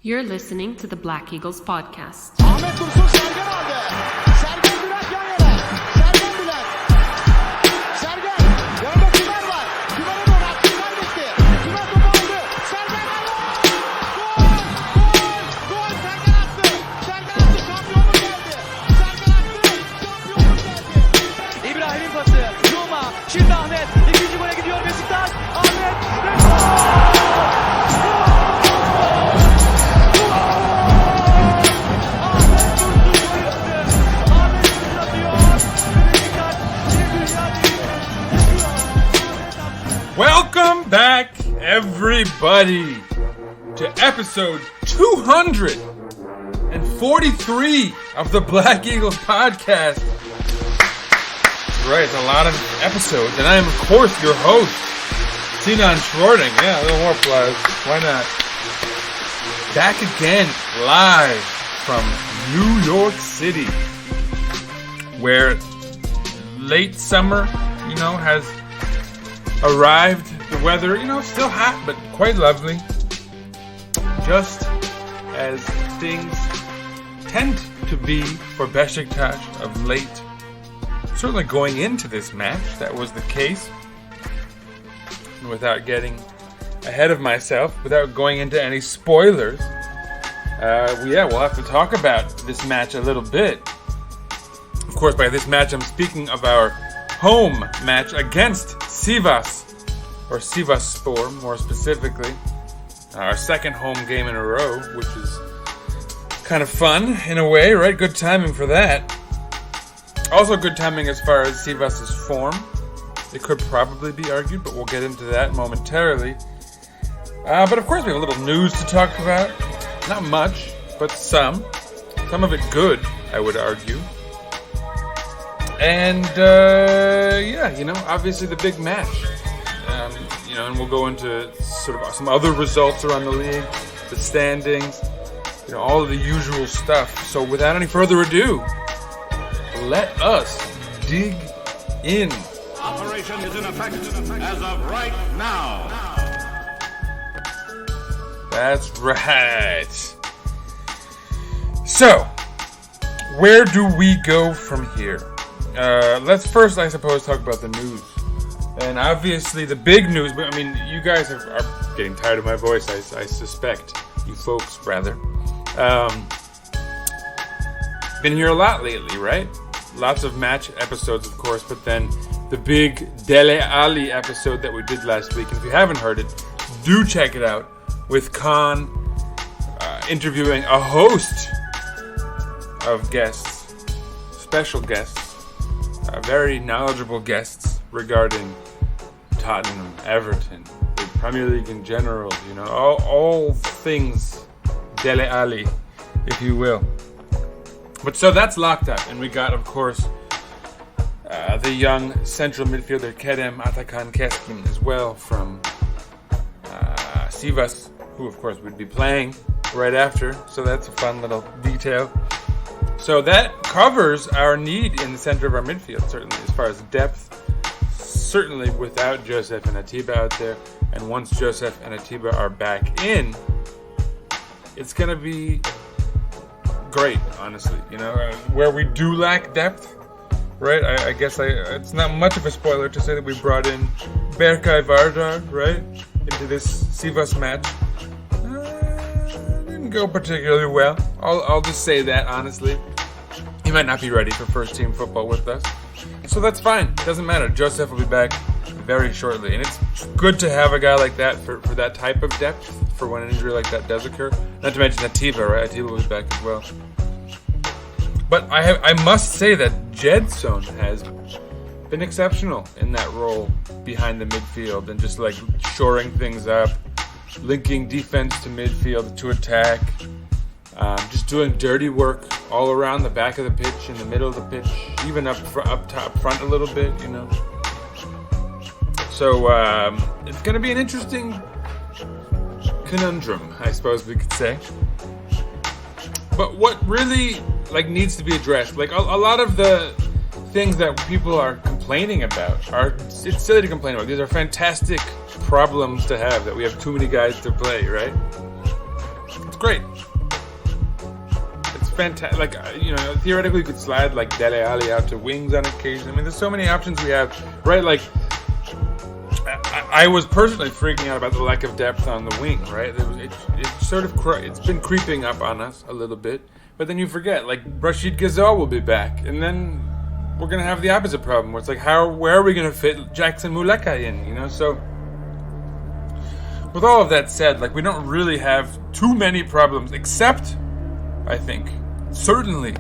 You're listening to the Black Eagles podcast. Ahmet Dursun Sergen aldı. Sergen Bülent yan yana. Sergen Bülent. Sergen. Yanında Tümer var. Tümer'e doğru attı. Kaybetti. Tümer topu aldı. Sergen aldı. Gol! Gol! Sergen attı. Sergen attı. Şampiyonluk geldi. Sergen attı. Şampiyonluk geldi. İbrahim'in pası. Zuma. Şimdi Ahmet. İkinci gole gidiyor Beşiktaş. Ahmet. Ve Welcome back, everybody, to episode 243 of the Black Eagles podcast. Right, it's a lot of episodes, and I am, of course, your host, Sinan. Yeah, a little more applause. Why not? Back again, live from New York City, where late summer, has arrived. The weather, still hot, but quite lovely. Just as things tend to be for Beşiktaş of late. Certainly going into this match, that was the case. And without getting ahead of myself, without going into any spoilers, we'll have to talk about this match a little bit. Of course, by this match, I'm speaking of our home match against Sivasspor, more specifically. Our second home game in a row, which is kind of fun in a way, right? Good timing for that. Also good timing as far as Sivas's form. It could probably be argued, but we'll get into that momentarily. But of course we have a little news to talk about. Not much, but some. Some of it good, I would argue. And, obviously the big match. And we'll go into sort of some other results around the league, the standings, all of the usual stuff. So without any further ado, let us dig in. Operation is in effect as of right now. That's right. So, where do we go from here? Let's first, I suppose, talk about the news. And obviously the big news, but you guys are getting tired of my voice, I suspect. You folks, rather. Been here a lot lately, right? Lots of match episodes, of course, but then the big Dele Alli episode that we did last week. And if you haven't heard it, do check it out with Kaan interviewing a host of guests, special guests, very knowledgeable guests regarding Tottenham, Everton, the Premier League in general, all things Dele Alli, if you will. But so that's locked up, and we got, of course, the young central midfielder Kerem Atakan Keskin as well from Sivas, who of course would be playing right after, so that's a fun little detail. So that covers our need in the center of our midfield, certainly, as far as depth. Certainly without Joseph and Atiba out there. And once Joseph and Atiba are back in, it's going to be great, honestly. Where we do lack depth, right? I guess it's not much of a spoiler to say that we brought in Berkay Vardar, right, into this Sivas match. Didn't go particularly well. I'll just say that, honestly. He might not be ready for first team football with us. So that's fine. It doesn't matter. Joseph will be back very shortly. And it's good to have a guy like that for that type of depth, for when an injury like that does occur. Not to mention Atiba, right? Atiba will be back as well. But I must say that Jedson has been exceptional in that role behind the midfield and just like shoring things up, linking defense to midfield to attack, just doing dirty work all around the back of the pitch, in the middle of the pitch, even up top front a little bit, So it's going to be an interesting conundrum, I suppose we could say. But what really needs to be addressed, a lot of the things that people are complaining about it's silly to complain about. These are fantastic problems to have, that we have too many guys to play, right? great. It's fantastic. Like, theoretically, you could slide like Dele Alli out to wings on occasion. I mean, there's so many options we have, right? Like, I was personally freaking out about the lack of depth on the wing, right? It's been creeping up on us a little bit, but then you forget, like, Rashid Ghazal will be back, and then we're gonna have the opposite problem, where it's like, where are we gonna fit Jackson Muleka in? So with all of that said, like, we don't really have too many problems, except, I think, certainly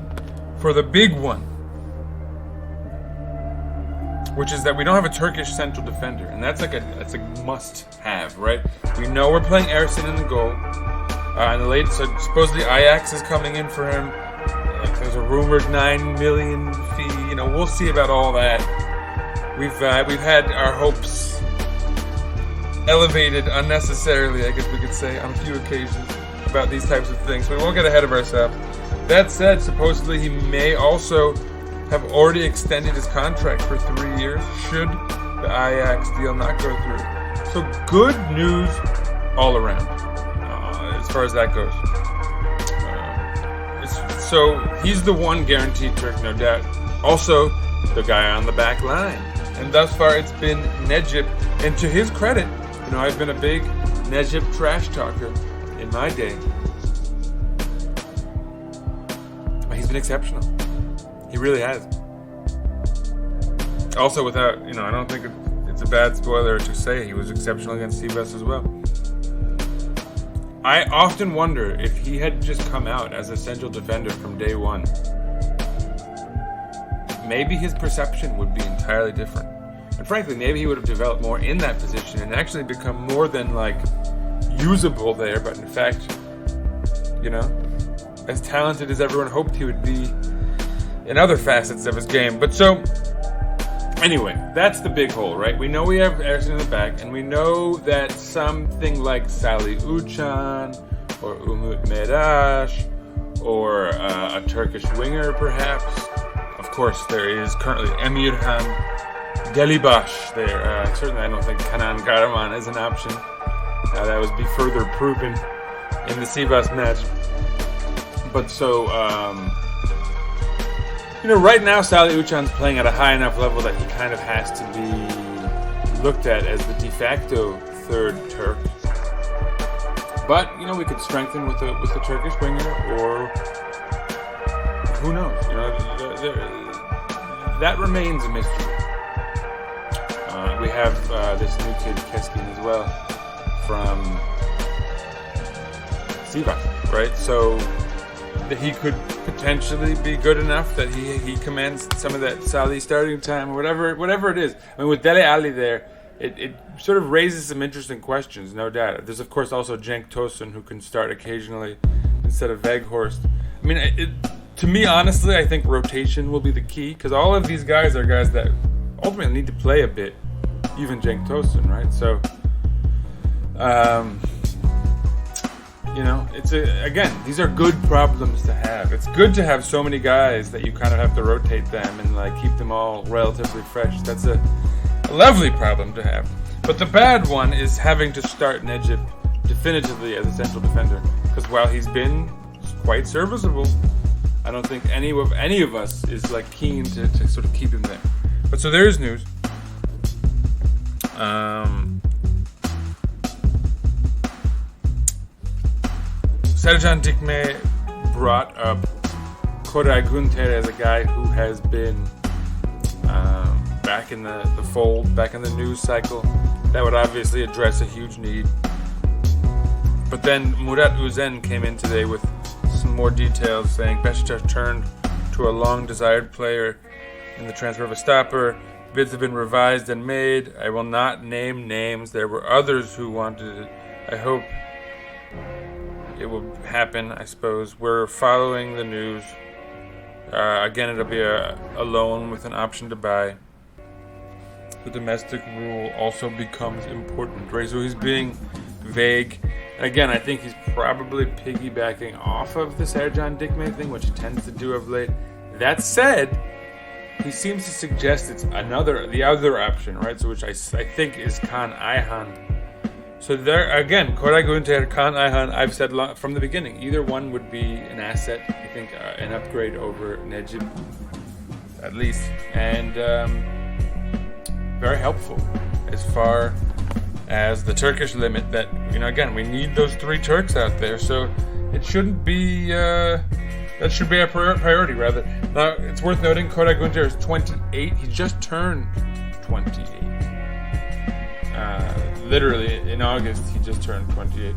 for the big one, which is that we don't have a Turkish central defender, and that's a must-have, right? We know we're playing Ersin in the goal, and so supposedly Ajax is coming in for him. There's a rumored 9 million fee. We'll see about all that. We've had our hopes elevated unnecessarily, I guess we could say, on a few occasions about these types of things. We won't get ahead of ourselves. That said, supposedly he may also have already extended his contract for 3 years should the Ajax deal not go through. So good news all around, as far as that goes. So he's the one guaranteed Turk, no doubt. Also, the guy on the back line. And thus far, it's been Necip. And to his credit, I've been a big Necip trash talker in my day. He's been exceptional. He really has. Also, without, I don't think it's a bad spoiler to say he was exceptional against Sivas as well. I often wonder if he had just come out as a central defender from day one, maybe his perception would be entirely different. And frankly, maybe he would have developed more in that position and actually become more than, like, usable there, but in fact, as talented as everyone hoped he would be in other facets of his game. But so, anyway, that's the big hole, right? We know we have Ersin in the back, and we know that something like Salih Uçan or Umut Meraş or a Turkish winger, perhaps. Of course, there is currently Emirhan Delibaş there. Certainly, I don't think Kenan Karaman is an option. That would be further proven in the Sivas match. But so, right now Salih Uçan's playing at a high enough level that he kind of has to be looked at as the de facto third Turk. But, we could strengthen with the Turkish winger, or who knows? That remains a mystery. We have this new kid, Keskin, as well, from Sivas, right? So that he could potentially be good enough that he commands some of that Salih starting time, or whatever it is. I mean, with Dele Alli there, it sort of raises some interesting questions, no doubt. There's, of course, also Cenk Tosun, who can start occasionally instead of Weghorst. I mean, to me, honestly, I think rotation will be the key, because all of these guys are guys that ultimately need to play a bit, even Cenk Tosun, right? So, again, these are good problems to have. It's good to have so many guys that you kind of have to rotate them and, like, keep them all relatively fresh. That's a lovely problem to have. But the bad one is having to start Necip definitively as a central defender, because while he's been quite serviceable, I don't think any of us is, like, keen to sort of keep him there. But so there is news. Sercan Dikme brought up Koray as a guy who has been back in the fold, back in the news cycle. That would obviously address a huge need. But then Murat Üzen came in today with some more details, saying Beşiktaş turned to a long-desired player in the transfer of a stopper. Bids have been revised and made. I will not name names. There were others who wanted it. I hope it will happen, I suppose. We're following the news. Again, it'll be a loan with an option to buy. The domestic rule also becomes important, right? So he's being vague. And again, I think he's probably piggybacking off of the Sercan Dikme thing, which he tends to do of late. That said, he seems to suggest it's the other option, right? So which I think is Kaan Ayhan, So there again, Koray Gunter, Kaan Ayhan. I've said from the beginning, either one would be an asset. I think an upgrade over Necip, at least, and very helpful as far as the Turkish limit. That again, we need those 3 Turks out there. So it shouldn't be. That should be a priority, rather. Now, it's worth noting, Koray Gunter is 28. He just turned 28. Literally, in August, he just turned 28.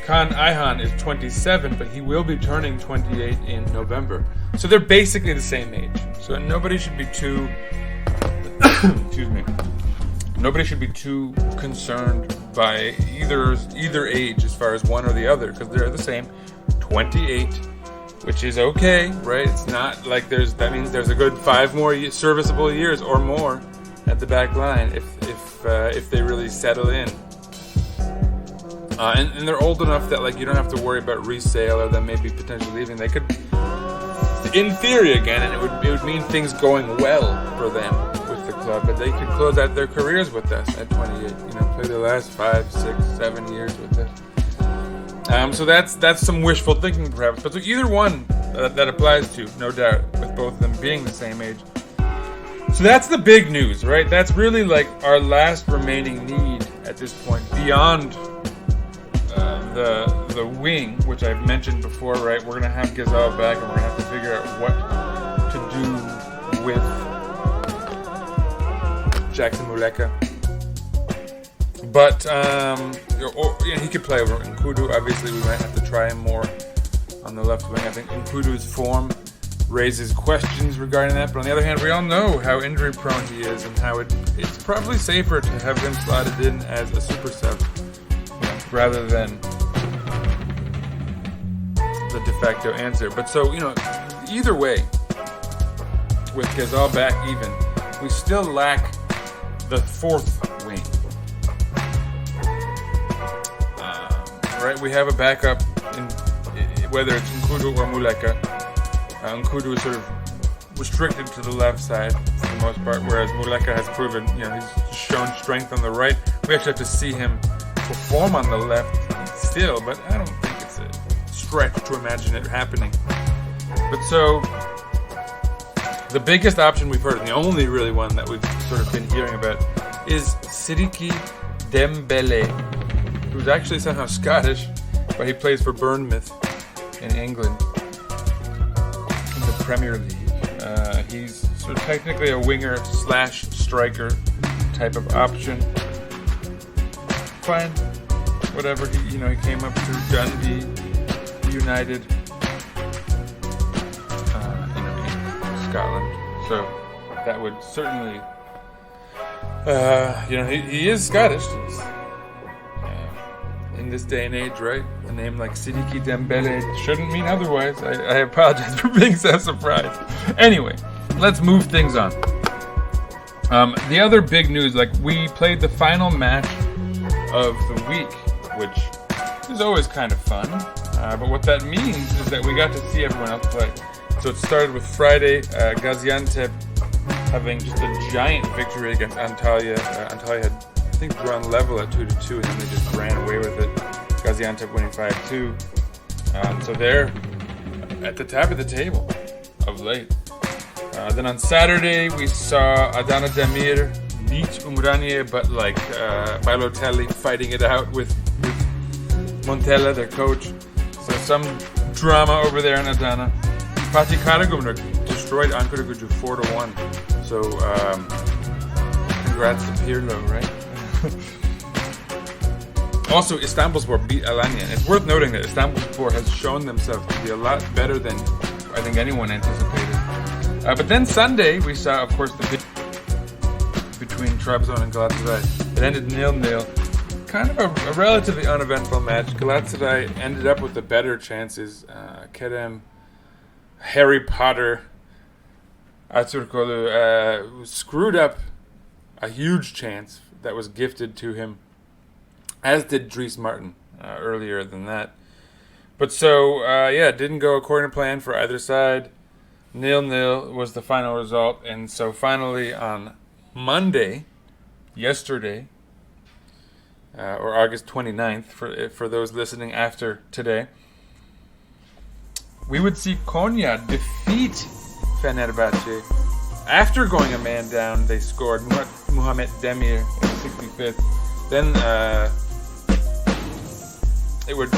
Kaan Ayhan is 27, but he will be turning 28 in November. So they're basically the same age. So nobody should be too... excuse me. Nobody should be too concerned by either age as far as one or the other, because they're the same. 28, which is okay, right? It's not like that means there's a good 5 more serviceable years or more at the back line if they really settle in. And they're old enough that you don't have to worry about resale or them maybe potentially leaving. They could, in theory again, and it would mean things going well for them with the club, but they could close out their careers with us at 28. Play their last 5, 6, 7 years with us. So that's some wishful thinking perhaps. But so either one that applies to, no doubt, with both of them being the same age. So that's the big news, right? That's really our last remaining need at this point, beyond the wing, which I've mentioned before, right? We're gonna have Ghezal back, and we're gonna have to figure out what to do with Jackson Muleka. But he could play over Nkudu. Obviously, we might have to try him more on the left wing. I think Nkudu's form raises questions regarding that, but on the other hand, we all know how injury prone he is and how it's probably safer to have him slotted in as a super sub rather than the de facto answer. But so, either way, with Ghezal back even, we still lack the 4th wing. Right? We have a backup, whether it's Nkudu or Muleka. Nkudu is sort of restricted to the left side for the most part, whereas Muleka has proven, he's shown strength on the right. We actually have to see him perform on the left still, but I don't think it's a stretch to imagine it happening. But so, the biggest option we've heard, and the only really one that we've sort of been hearing about, is Sidiki Dembele, who's actually somehow Scottish, but he plays for Bournemouth in England. Premier League. He's sort of technically a winger / striker type of option. Fine, whatever. He came up through Dundee United, in Scotland. So that would certainly, he is Scottish. He's, in this day and age, right? A name like Sidiki Dembele shouldn't mean otherwise. I apologize for being so surprised. Anyway, let's move things on. The other big news, we played the final match of the week, which is always kind of fun. But what that means is that we got to see everyone else play. So it started with Friday, Gaziantep having just a giant victory against Antalya. Antalya had, I think, drawn level at 2-2, and then they just ran away with it. Gaziantep winning 5-2. So they're at the top of the table of late. Then on Saturday, we saw Adana Demir beat Umraniye, but Balotelli fighting it out with Montella, their coach. So some drama over there in Adana. Fatih Karagümrük destroyed Ankara Gücü 4-1. So congrats to Pirlo, right? Also, Istanbulspor beat Alanya. And it's worth noting that Istanbulspor has shown themselves to be a lot better than I think anyone anticipated. But then Sunday, we saw, of course, the big between Trabzon and Galatasaray. It ended 0-0. Kind of a relatively uneventful match. Galatasaray ended up with the better chances. Kerem, Harry Potter, Aturkolu screwed up a huge chance that was gifted to him, as did Dries Martin earlier than that. But so, it didn't go according to plan for either side. 0-0 was the final result. And so finally on Monday, yesterday, or August 29th for those listening after today, we would see Konya defeat Fenerbahce. After going a man down, they scored Muhammed Demir in the 65th. Then it would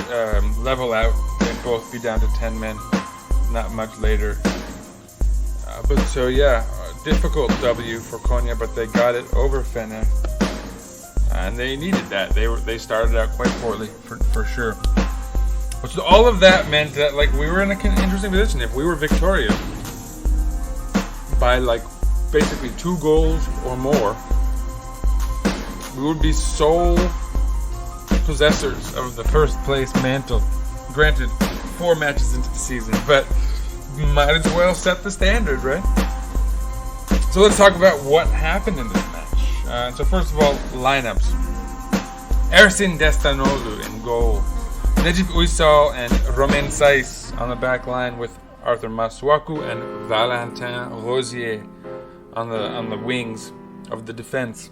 level out. They'd both be down to 10 men not much later. Difficult W for Konya, but they got it over Fener. And they needed that. They started out quite poorly, for sure. So all of that meant that we were in an interesting position. If we were victorious by basically 2 goals or more, we would be sole possessors of the first place mantle. Granted, 4 matches into the season, but might as well set the standard, right? So let's talk about what happened in this match. So first of all, lineups. Ersin Destanoglu in goal. Necip Uysal and Romain Saiz on the back line with Arthur Masuaku and Valentin Rosier on the wings of the defense.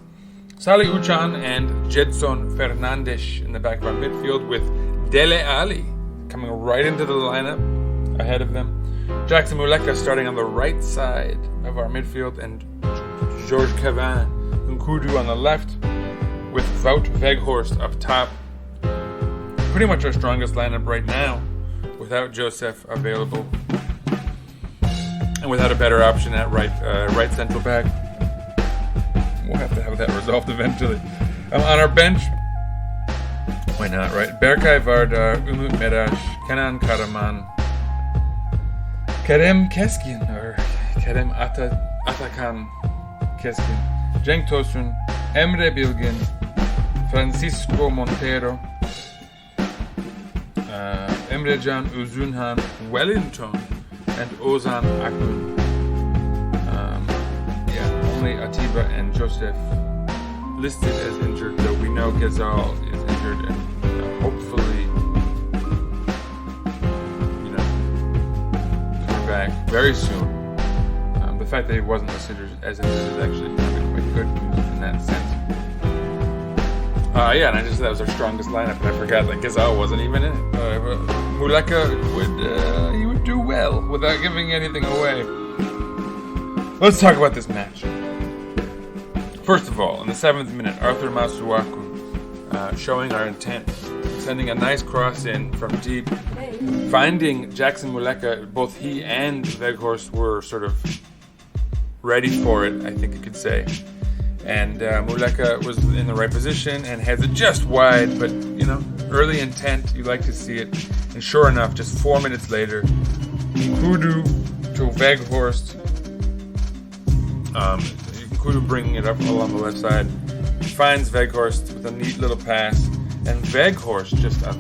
Salih Uçan and Jedson Fernandes in the back of our midfield with Dele Alli coming right into the lineup ahead of them. Jackson Muleka starting on the right side of our midfield and Georges Cavin Nkudu on the left with Wout Weghorst up top. Pretty much our strongest lineup right now without Joseph available and without a better option at right central back. We'll have to have that resolved eventually. On our bench, why not, right? Berkay Vardar, Umut Meraş, Kenan Karaman, Kerem Keskin, or Kerem Atakan Keskin, Cenk Tosun, Emre Bilgin, Francisco Montero, Emrecan Uzunhan, Wellington, and Ozan Akun. Only Atiba and Joseph listed as injured, though we know Ghezal is injured and hopefully, coming back very soon. The fact that he wasn't listed as injured is actually quite good in that sense. And I just said that was our strongest lineup, and I forgot that Ghezal wasn't even in it. Muleka would do well without giving anything away. Let's talk about this match. First of all, in the 7th minute, Arthur Masuaku showing our intent, sending a nice cross in from deep, finding Jackson Muleka. Both he and Weghorst were sort of ready for it, I think you could say. And Muleka was in the right position and heads it just wide, but early intent, you like to see it. And sure enough, just 4 minutes later, Nkudu to Weghorst. Nkudu bringing it up along the left side, finds Weghorst with a neat little pass, and Weghorst just a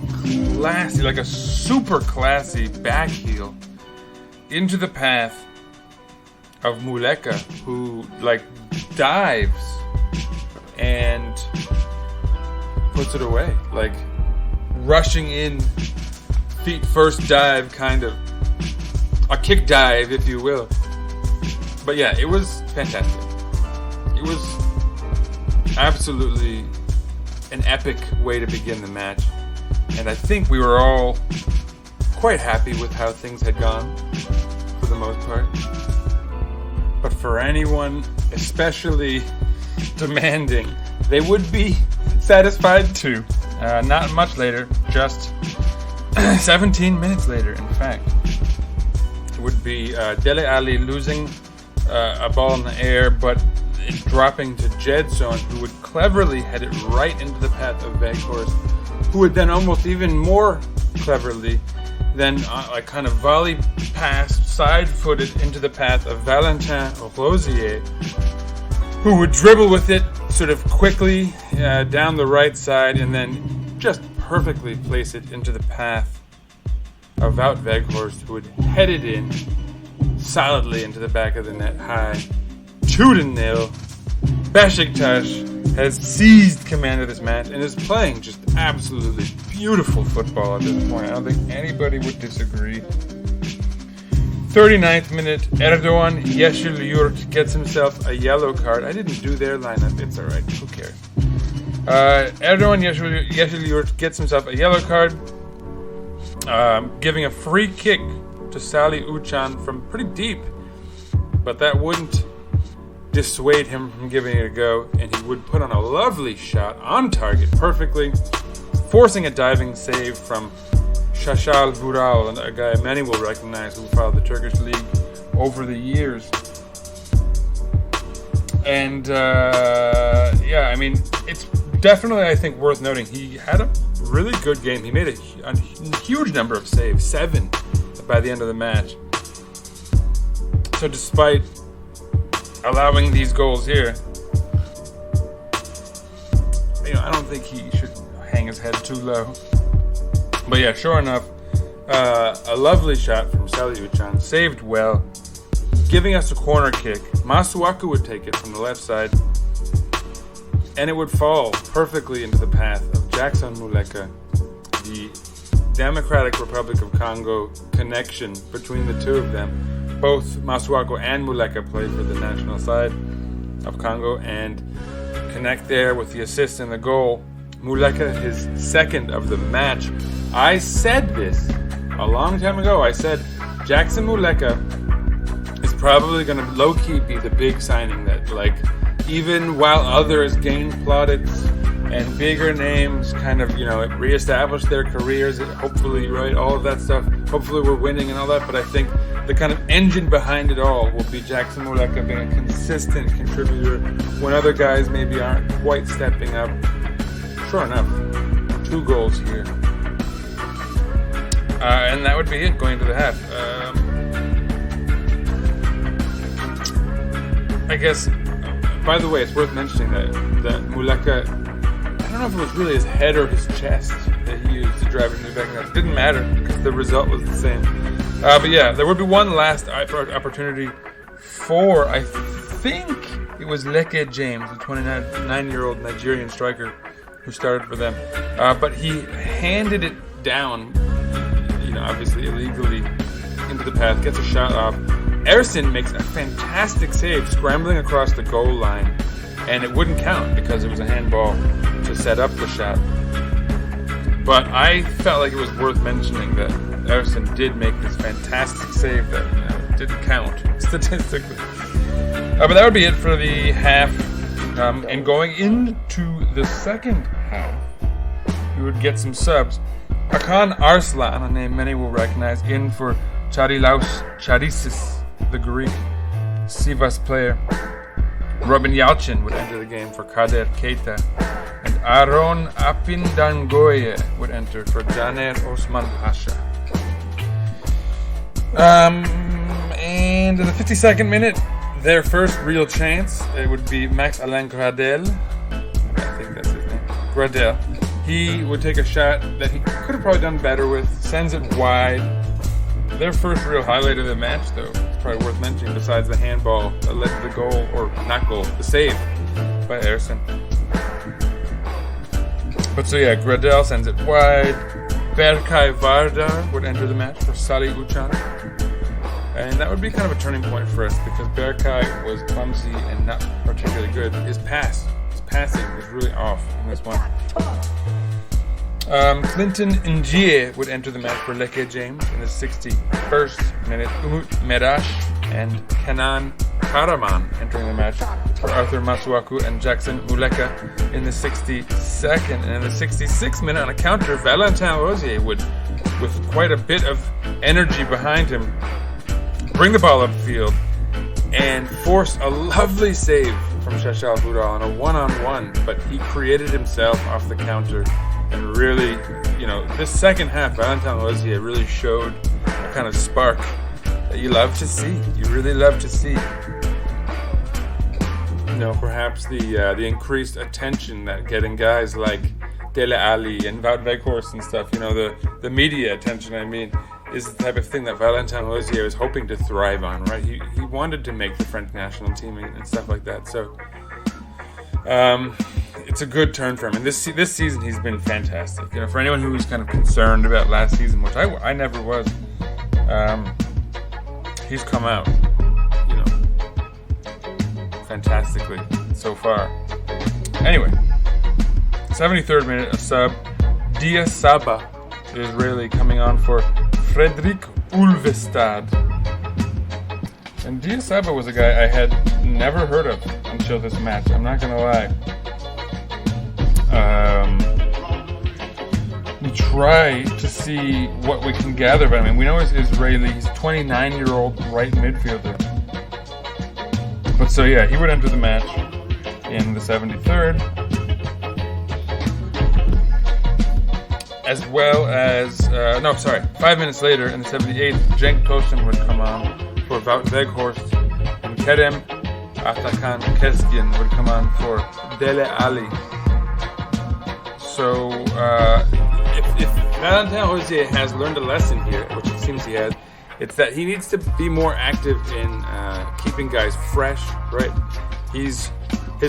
classy, a super classy back heel into the path of Muleka, who dives and puts it away, rushing in, feet first dive, kind of a kick dive, if you will. But yeah, it was fantastic. It was absolutely an epic way to begin the match, and I think we were all quite happy with how things had gone for the most part. But for anyone especially demanding, they would be satisfied too. Not much later, just 17 minutes later, in fact. It would be Dele Alli losing a ball in the air, but it dropping to Jedson, who would cleverly head it right into the path of Weghorst, who would then almost even more cleverly then kind of volley pass, side-footed into the path of Valentin Rosier, who would dribble with it sort of quickly down the right side and then just perfectly place it into the path of Wout Weghorst, who would head it in solidly into the back of the net high. 2-0. Beşiktaş has seized command of this match and is playing just absolutely beautiful football at this point. I don't think anybody would disagree. 39th minute, Erdoğan Yeşilyurt gets himself a yellow card. I didn't do their lineup. It's alright. Who cares? Erdogan Yeşilyurt gets himself a yellow card, giving a free kick to Salih Uçan from pretty deep, but that wouldn't dissuade him from giving it a go, and he would put on a lovely shot on target perfectly, forcing a diving save from Şaşal Vural, a guy many will recognize who followed the Turkish league over the years. And I mean, it's definitely, I think, worth noting. He had a really good game. He made a huge number of saves, 7 by the end of the match. So despite allowing these goals here, I don't think he should hang his head too low. But yeah, sure enough, a lovely shot from Salih Uçan, saved well, giving us a corner kick. Masuaku would take it from the left side, and it would fall perfectly into the path of Jackson Muleka, the Democratic Republic of Congo connection between the two of them. Both Masuaku and Muleka play for the national side of Congo and connect there with the assist and the goal. Muleka, his second of the match. I said this a long time ago. I said Jackson Muleka is probably going to low-key be the big signing that, like, even while others gain plaudits and bigger names kind of, reestablish their careers, hopefully, right, all of that stuff, hopefully we're winning and all that, but I think the kind of engine behind it all will be Jackson Muleka being a consistent contributor when other guys maybe aren't quite stepping up. Sure enough, 2 goals here. And that would be it going to the half. I guess, by the way, it's worth mentioning that Muleka, I don't know if it was really his head or his chest that he used to drive into the back net. It didn't matter because the result was the same. But yeah, there would be one last opportunity for, I think it was Leke James, the 29-year-old Nigerian striker who started for them. But he handed it down, obviously illegally, into the path, gets a shot off. Ersin makes a fantastic save, scrambling across the goal line, and it wouldn't count because it was a handball to set up the shot. But I felt like it was worth mentioning that Ersin did make this fantastic save that didn't count statistically. But that would be it for the half. And going into the second half, we would get some subs. Kaan Arslan, a name many will recognize, in for Charilaus Charisis, the Greek Sivasspor player. Robin Yalchin would enter the game for Kader Keita, and Aron Apindangoye would enter for Caner Osman Pasha. And in the 52nd minute, their first real chance, it would be Max Alain Gradel. I think that's his name. Gradel. He would take a shot that he could have probably done better with, sends it wide. Their first real highlight of the match, though, it's probably worth mentioning, besides the handball that led to the goal, or not goal, the save by Ersin. But so yeah, Gradel sends it wide. Berkay Vardar would enter the match for Salih Uçan. And that would be kind of a turning point for us because Berkay was clumsy and not particularly good. His passing was really off in this one. Clinton Njie would enter the match for Leke James in the 61st minute. Umut Merash and Kenan Karaman entering the match for Arthur Masuaku and Jackson Muleka in the 62nd. And in the 66th minute, on a counter, Valentin Rosier would, with quite a bit of energy behind him, bring the ball upfield and force a lovely save from Şaşal Vural on a one-on-one, but he created himself off the counter and really, this second half, Valentin Rosier really showed a kind of spark that you love to see. You really love to see. Perhaps the increased attention that getting guys like Dele Alli and Wout Weghorst and stuff, the media attention, is the type of thing that Valentin Rosier is hoping to thrive on, right? He wanted to make the French national team and stuff like that. So it's a good turn for him. And this season he's been fantastic. For anyone who was kind of concerned about last season, which I never was, he's come out, fantastically so far. Anyway, 73rd minute, a sub, Dia Saba, the Israeli, coming on for Fredrik Ulvestad. And Dia Saba was a guy I had never heard of until this match. I'm not going to lie. We try to see what we can gather about him. We know he's Israeli. He's a 29-year-old right midfielder. But so yeah, he would enter the match in the 73rd. As well as, 5 minutes later in the 78th, Cenk Tosun would come on for Wout Weghorst, and Kerem Atakan Keskin would come on for Dele Ali. So, if Valentin Rosier has learned a lesson here, which it seems he has, it's that he needs to be more active in keeping guys fresh, right? His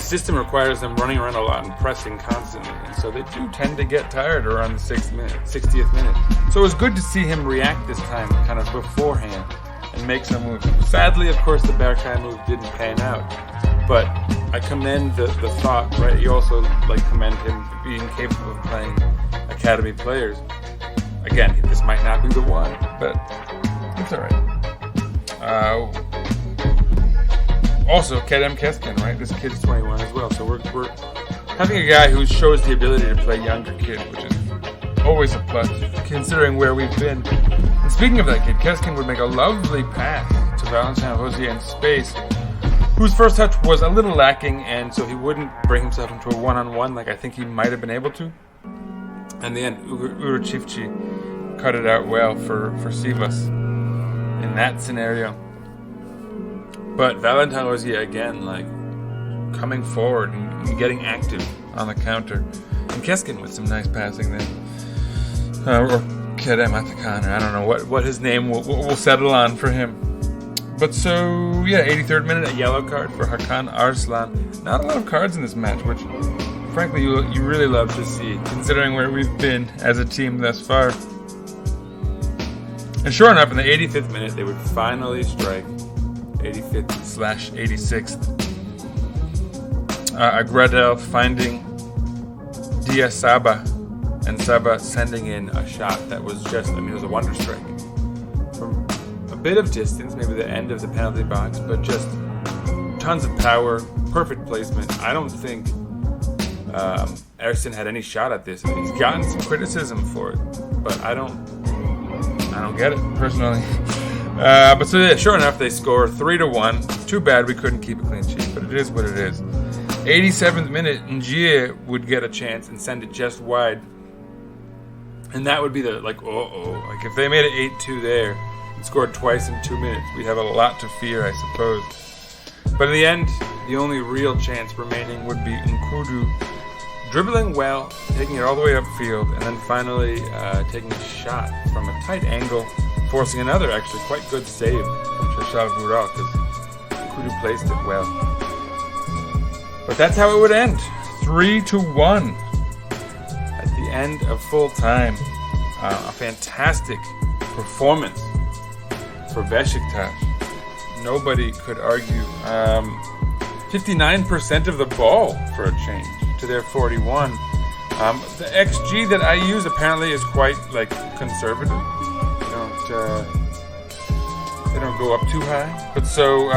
system requires them running around a lot and pressing constantly, and so they do tend to get tired around the 60th minute. So it was good to see him react this time, kind of beforehand, and make some moves. Sadly, of course, the Berkay move didn't pan out, but I commend the thought, right? You also commend him being capable of playing academy players. Again, this might not be the one, but it's all right. Also, Kerem Keskin, right? This kid's 21 as well, so we're having a guy who shows the ability to play younger kids, which is always a plus, considering where we've been. And speaking of that kid, Keskin would make a lovely pass to Valentin Rosier in space, whose first touch was a little lacking, and so he wouldn't bring himself into a one-on-one like I think he might have been able to. And the end, Urochivci cut it out well for Sivas in that scenario. But Valentin Rosier, again, coming forward and getting active on the counter. And Keskin with some nice passing there. Or Kerem Atakan, I don't know what his name will settle on for him. But so, yeah, 83rd minute, a yellow card for Hakan Arslan. Not a lot of cards in this match, which, frankly, you really love to see, considering where we've been as a team thus far. And sure enough, in the 85th minute, they would finally strike 85th/86th. Agradel finding Dia Saba, and Saba sending in a shot that was just, it was a wonder strike. From a bit of distance, maybe the end of the penalty box, but just tons of power, perfect placement. I don't think Ersin had any shot at this. He's gotten some criticism for it, but I don't get it, personally. But so yeah, sure enough, they score 3-1. Too bad we couldn't keep a clean sheet, but it is what it is. 87th minute, Njie would get a chance and send it just wide. And that would be the, if they made it 8-2 there and scored twice in 2 minutes, we'd have a lot to fear, I suppose. But in the end, the only real chance remaining would be Nkudu dribbling well, taking it all the way upfield, and then finally taking a shot from a tight angle, forcing another actually quite good save from Shashal Mural, because Nkudu placed it well. But that's how it would end. 3-1 at the end of full time. A fantastic performance for Beşiktaş. Nobody could argue. 59% of the ball for a change to their 41. The XG that I use apparently is quite conservative. They don't go up too high. But so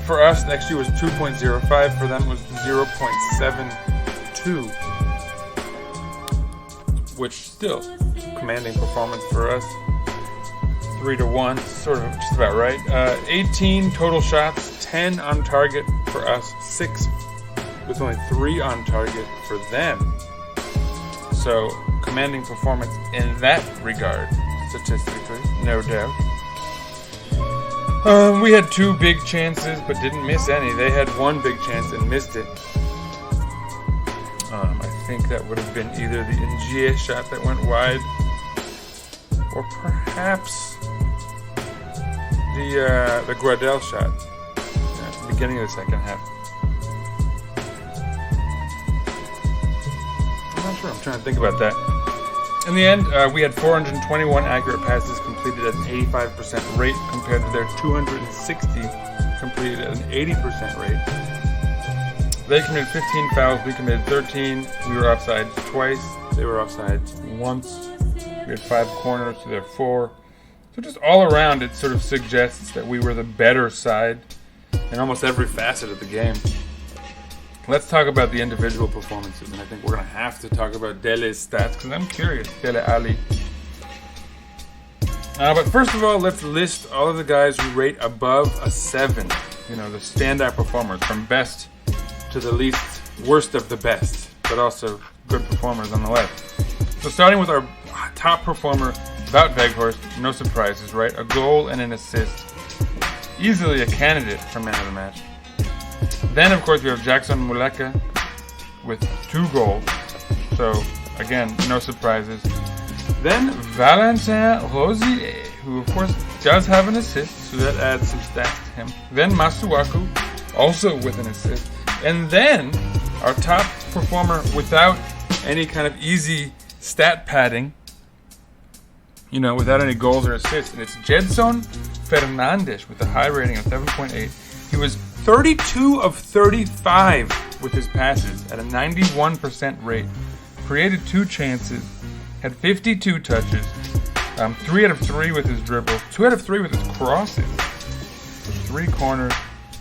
for us, the XG was 2.05. For them, it was 0.72, which still commanding performance for us. 3-1, sort of just about right. 18 total shots, 10 on target for us, 6 with only 3 on target for them. So commanding performance in that regard, statistically, no doubt. We had 2 big chances, but didn't miss any. They had 1 big chance and missed it. I think that would have been either the Njie shot that went wide, or perhaps the Gradel shot at the beginning of the second half. I'm not sure. I'm trying to think about that. In the end, we had 421 accurate passes completed at an 85% rate compared to their 260 completed at an 80% rate. They committed 15 fouls. We committed 13. We were offside twice. They were offside once. We had 5 corners to their 4. So just all around, it sort of suggests that we were the better side in almost every facet of the game. Let's talk about the individual performances, and I think we're going to have to talk about Dele's stats because I'm curious. Dele Ali. But first of all, let's list all of the guys who rate above a 7. You know, the standout performers from best to the least worst of the best, but also good performers on the left. So starting with our top performer, Wout Weghorst, no surprises, right? A goal and an assist. Easily a candidate for man of the match. Then, of course, we have Jackson Muleka with 2 goals. So, again, no surprises. Then Valentin Rosier, who, of course, does have an assist, so that adds some stats to him. Then Masuaku, also with an assist. And then our top performer without any kind of easy stat padding, you know, without any goals or assists. And it's Gedson Fernandes with a high rating of 7.8. He was 32 of 35 with his passes at a 91% rate. Created 2 chances, had 52 touches, 3 out of 3 with his dribbles, 2 out of 3 with his crosses, 3 corners.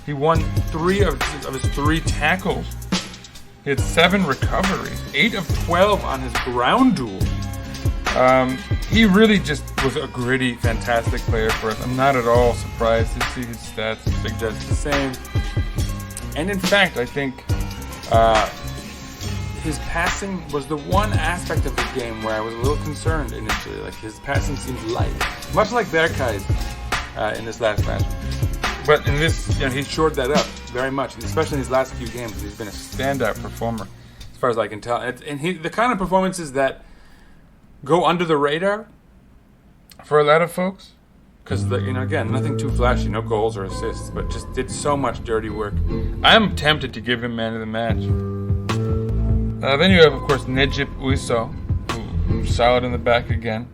He won 3 of his 3 tackles. He had 7 recoveries, 8 of 12 on his ground duels. He really just was a gritty, fantastic player for us. I'm not at all surprised to see his stats suggest the same. And in fact, I think his passing was the one aspect of the game where I was a little concerned initially. Like, his passing seemed light, much like Berkay's in this last match. But in this, you know, he shored that up very much, and especially in his last few games, he's been a standout performer, as far as I can tell. And the kind of performances that go under the radar for a lot of folks, because, you know, again, nothing too flashy, no goals or assists, but just did so much dirty work. I'm tempted to give him man of the match. Then you have, of course, Necip Uysal, who's solid in the back again.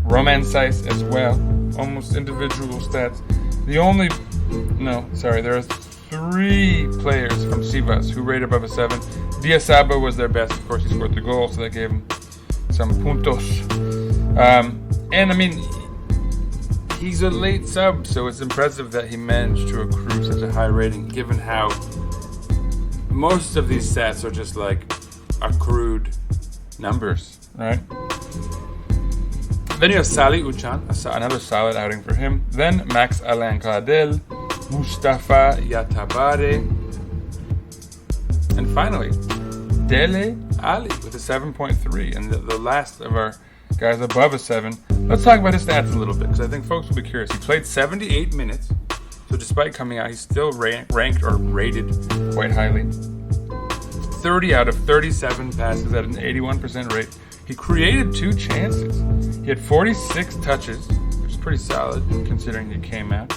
Roman Saiz as well, almost individual stats. There are 3 players from Sivas who rate above a 7. Diasaba was their best. Of course, he scored the goal, so that gave him some puntos. And, I mean, he's a late sub, so it's impressive that he managed to accrue such a high rating, given how most of these stats are just, like, accrued numbers, right? Then you have Salih Uçan, another solid outing for him. Then Max Alain Gradel, Mustafa Yatabare, and finally Dele Ali with a 7.3. And the last of our guys above a 7. Let's talk about his stats a little bit, because I think folks will be curious. He played 78 minutes, so despite coming out, he's still ranked or rated quite highly. 30 out of 37 passes at an 81% rate. He created 2 chances. He had 46 touches, which is pretty solid considering he came out.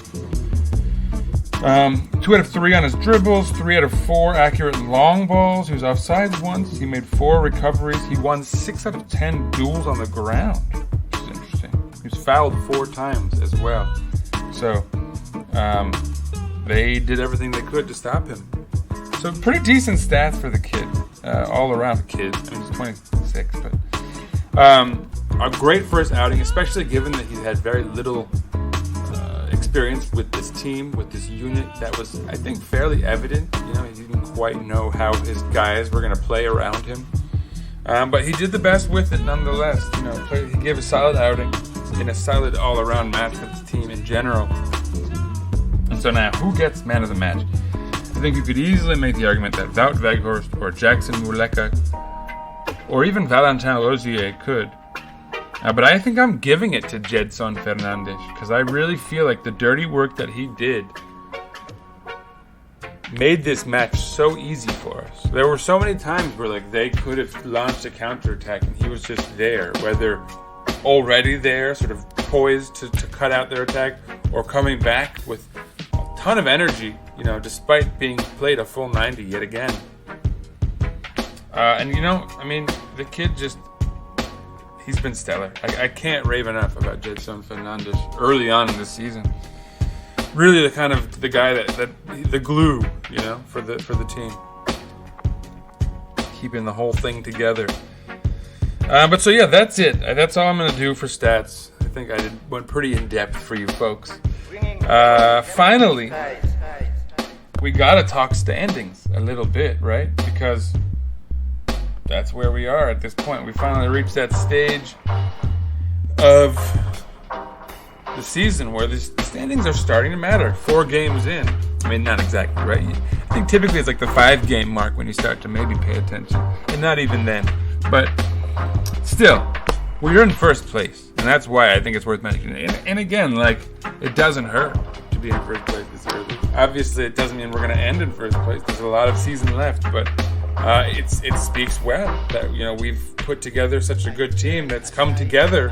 2 out of 3 on his dribbles, 3 out of 4 accurate long balls. He was offsides once. He made 4 recoveries. He won 6 out of 10 duels on the ground, which is interesting. He was fouled 4 times as well. So they did everything they could to stop him. So pretty decent stats for the kid, all around the kid. I mean, he's 26, but a great first outing, especially given that he had very little experience with this team, with this unit. That was, I think, fairly evident. You know, he didn't quite know how his guys were going to play around him, but he did the best with it nonetheless. You know, he gave a solid outing in a solid all-around match with the team in general. And so now, who gets man of the match? I think you could easily make the argument that Wout Weghorst or Jackson Muleka or even Valentin Rosier could. But I think I'm giving it to Gedson Fernandes, because I really feel like the dirty work that he did made this match so easy for us. There were so many times where, like, they could have launched a counterattack and he was just there, whether already there, sort of poised to cut out their attack, or coming back with a ton of energy, you know, despite being played a full 90 yet again. And, you know, I mean, the kid just... he's been stellar. I can't rave enough about Gedson Fernandes early on in this season. Really the kind of the guy that the glue, you know, for the team. keeping the whole thing together. But so yeah, that's it. That's all I'm going to do for stats. I think I went pretty in depth for you folks. Finally, we got to talk standings a little bit, right? Because that's where we are at this point. We finally reached that stage of the season where the standings are starting to matter. 4 games in. I mean, not exactly, right? I think typically it's like the 5-game mark when you start to maybe pay attention. And not even then. But still, we're in first place. And that's why I think it's worth mentioning. And again, like, it doesn't hurt to be in first place this early. Obviously, it doesn't mean we're going to end in first place. There's a lot of season left. But it speaks well that, you know, we've put together such a good team that's come together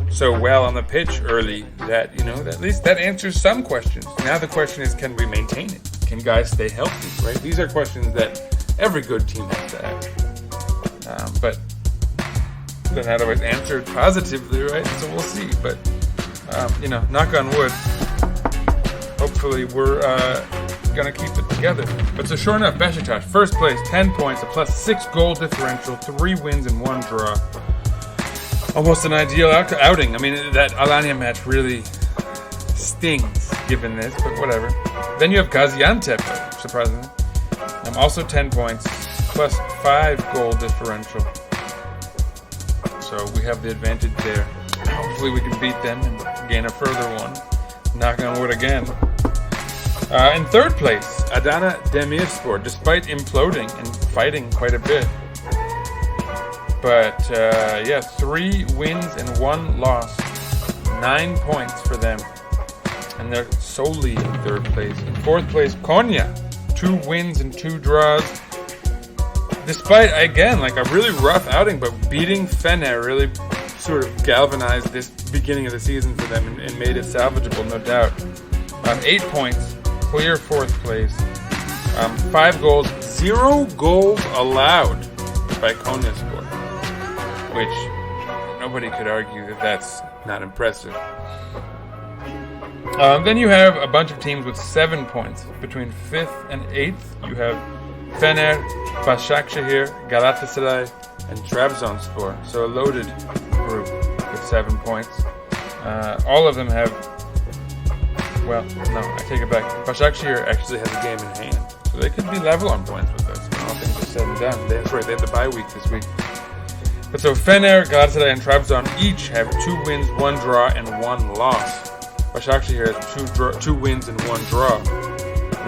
so well on the pitch early that, you know, at least that answers some questions. Now the question is, can we maintain it? Can guys stay healthy, right? These are questions that every good team has to ask. But they're not always answered positively, right? So we'll see. But, you know, knock on wood, hopefully we're going to keep it together. But so sure enough, Beşiktaş, first place, 10 points, a +6 goal differential, 3 wins and 1 draw. Almost an ideal outing. I mean, that Alanya match really stings, given this, but whatever. Then you have Gaziantep, surprisingly. Also 10 points, +5 goal differential. So we have the advantage there. Hopefully we can beat them and gain a further one. Knock on wood again. In third place, Adana Demirspor, despite imploding and fighting quite a bit. But, 3 wins and 1 loss. 9 points for them. And they're solely in third place. In fourth place, Konya. 2 wins and 2 draws. Despite, again, like a really rough outing, but beating Fener really sort of galvanized this beginning of the season for them and made it salvageable, no doubt. 8 points. Clear fourth place. 5 goals. 0 goals allowed by Konyaspor. Which nobody could argue that that's not impressive. Then you have a bunch of teams with 7 points. Between 5th and 8th, you have Fener, Başakşehir, Galatasaray, and Trabzonspor. So a loaded group with 7 points. All of them have... Well, no, I take it back. Başakşehir actually has a game in hand. So they could be level on points with us when all things are said and done. That's right, they have the bye week this week. But so Fener, Galatasaray, and Trabzon each have 2 wins, 1 draw, and 1 loss. Başakşehir has 2 wins and 1 draw.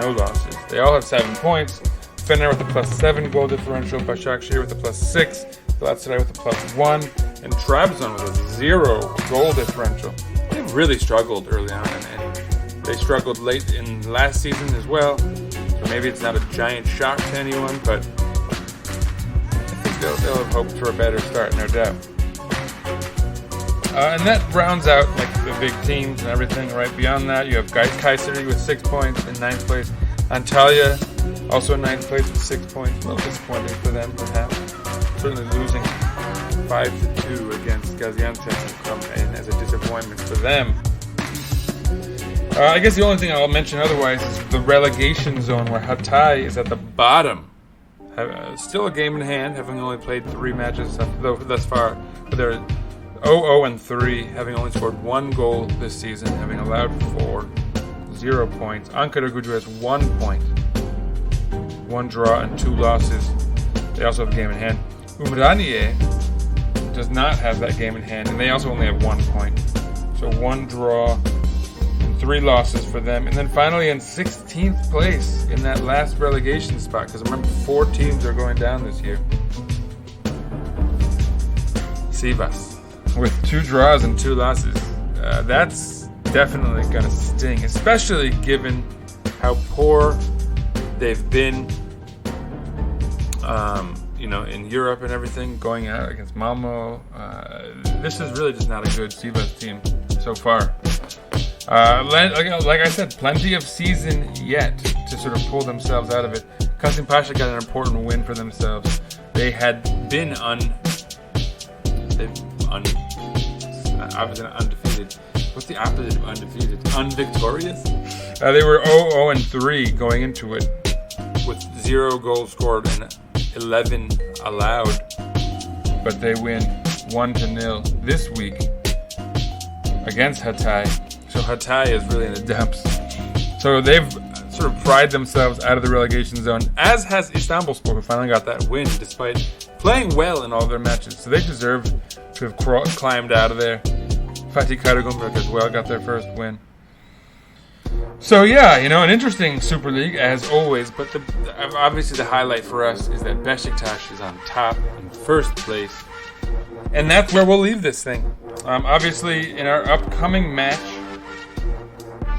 No losses. They all have 7 points. Fener with a +7 goal differential. Başakşehir with a +6. Galatasaray with a +1. And Trabzon with a 0 goal differential. They've really struggled early on, and they struggled late in last season as well. So maybe it's not a giant shock to anyone, but they'll have hoped for a better start, no doubt. And that rounds out like the big teams and everything. Right beyond that, you have Kayseri with 6 points in 9th place. Antalya also in 9th place with 6 points. A little disappointing for them, perhaps. Certainly losing 5-2 against Gaziantep will come in as a disappointment for them. I guess the only thing I'll mention otherwise is the relegation zone where Hatay is at the bottom. Still a game in hand, having only played 3 matches thus far. But they're 0-3, having only scored 1 goal this season, having allowed 4, 0 points. Ankaragücü has 1 point, 1 draw and 2 losses. They also have a game in hand. Ümraniye does not have that game in hand, and they also only have 1 point. So 1 draw, 3 losses for them. And then finally in 16th place in that last relegation spot, because remember 4 teams are going down this year. Sivas with 2 draws and 2 losses. That's definitely going to sting, especially given how poor they've been in Europe and everything, going out against Malmo. This is really just not a good Sivas team so far. Like I said, plenty of season yet to sort of pull themselves out of it. Kasim Pasha got an important win for themselves. They had been obviously undefeated. What's the opposite of undefeated? Unvictorious? They were 0-3 going into it with 0 goals scored and 11 allowed. But they win 1-0 this week against Hatay. So Hatay is really in the dumps. So they've sort of pried themselves out of the relegation zone, as has Sivasspor, who finally got that win despite playing well in all their matches. So they deserve to have climbed out of there. Fatih Karagümrük as well got their first win. So yeah, an interesting Super League as always, but obviously the highlight for us is that Beşiktaş is on top in first place. And that's where we'll leave this thing. Obviously, in our upcoming match...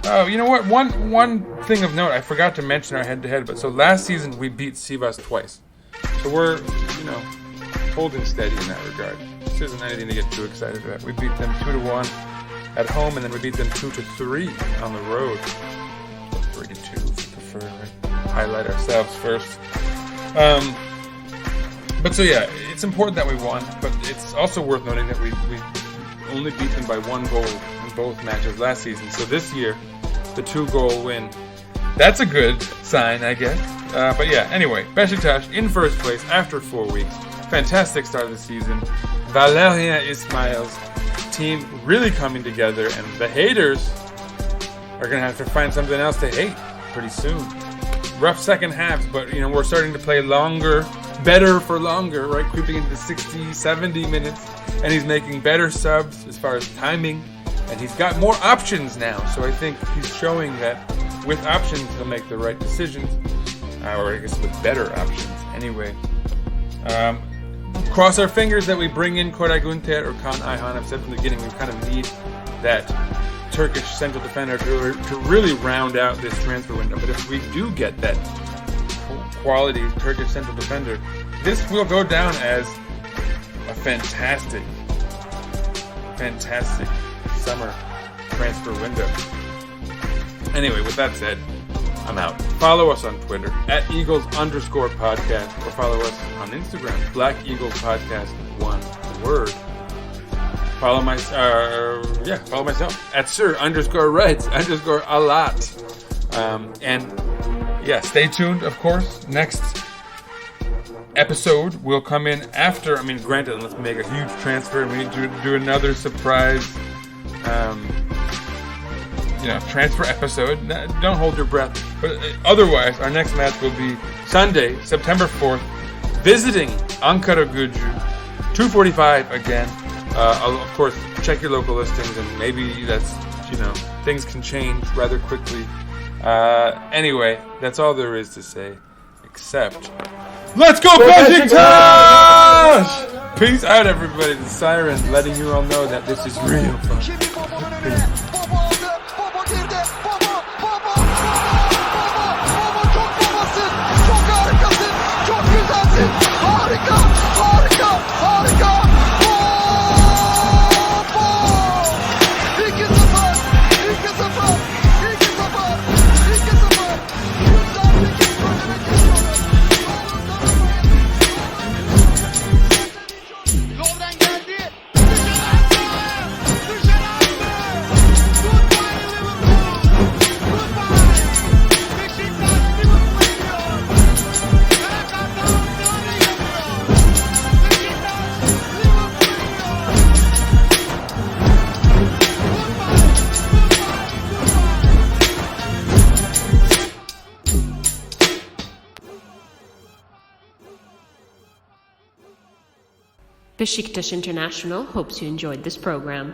Oh, you know what? One thing of note, I forgot to mention our head-to-head, but so last season we beat Sivas twice. So we're, holding steady in that regard. This isn't anything to get too excited about. We beat them 2-1 at home, and then we beat them 2-3 on the road. 3-2 if you prefer, right? Highlight ourselves first. But so yeah, it's important that we won, but it's also worth noting that we only beat them by 1 goal in both matches last season. So this year, the 2-goal win, that's a good sign, I guess. But yeah, anyway, Beşiktaş in first place after 4 weeks. Fantastic start of the season. Valerian Ismail's team really coming together, and the haters are going to have to find something else to hate pretty soon. Rough second halves, but we're starting to play longer, better for longer, right? Creeping into 60, 70 minutes, and he's making better subs as far as timing, and he's got more options now. So I think he's showing that with options, he'll make the right decisions, or I guess with better options anyway. Cross our fingers that we bring in Koray or Kaan. I've said from the beginning, we kind of need that Turkish central defender to really round out this transfer window. But if we do get that quality Turkish central defender, this will go down as a fantastic summer transfer window. Anyway, with that said, I'm out. Follow us on Twitter @Eagles_podcast, or follow us on Instagram, Black Eagles Podcast, one word. Follow myself @Sir_Reds_a lot. And yeah, stay tuned, of course. Next episode will come in after, granted, unless we make a huge transfer and we need to do another surprise transfer episode. Don't hold your breath. But otherwise, our next match will be Sunday, September 4th, visiting Ankaragücü, 2:45 again. Of course, check your local listings, and maybe that's, things can change rather quickly. Anyway, that's all there is to say, except, let's go Beşiktaş! Peace out, everybody. The siren letting you all know that this is real. Beşiktaş International hopes you enjoyed this program.